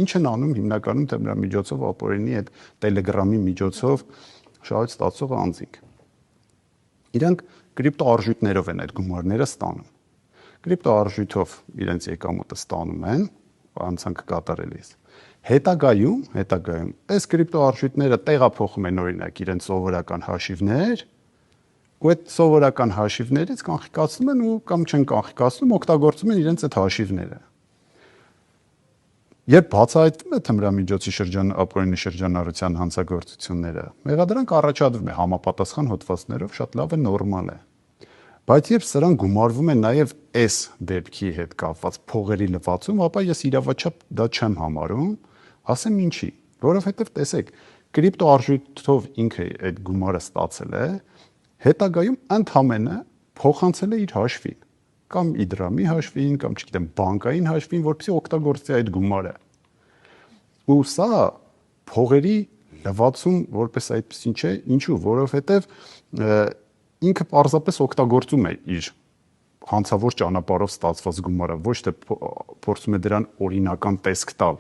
Ինչ են անում հիմնականում դրա միջոցով ապօրինի այդ Telegram-ի միջոցով շահույթ ստացող անձինք։ Իրանք կրիպտո արժույթներով են այդ գումարները ստանում։ Կրիպտո արժույթով իրենց եկամուտը ստանում են անցանք կատարելիս։ Հետագայում այս կրիպտո արժույթները տեղափոխում են օրինակ իրենց սովորական հաշիվներ, ու այդ սովորական հաշիվներից կանխիկացնում են ու կամ չեն կանխիկացնում, օգտագործում են իրենց այդ հաշիվները։ Երբ բացահայտվում է թմրամիջոցի ապօրինի շրջանառության հանցագործությունները, մեղադրանք առաջադրվում է համապատասխան հոդվածներով, շատ լավ է, նորմալ է։ Բայց երբ սրան գումարվում է նաև այս դեպքի հետ կապված փողերի լվացում, ապա ես իրավաչափ դա չեմ համարում, ասեմ ինչի, որովհետև տեսեք, կրիպտո արժույթով ինքը այդ գումարը ստացել է, հետագայում ընդհանրապես փոխանցել է իր հաշվին, կամ իդրամի հաշվին, կամ չգիտեմ, բանկային հաշվին, որպեսզի օգտագործի այդ գումարը։ Ու սա փողերի լվացում որպես այդպեսին չէ, ինչու, որովհետև ինքը պարզապես օգտագործում է իր հանցավոր ճանապարհով ստացված գումարը, ոչ թե փորձում է դրան օրինական տեսք տալ,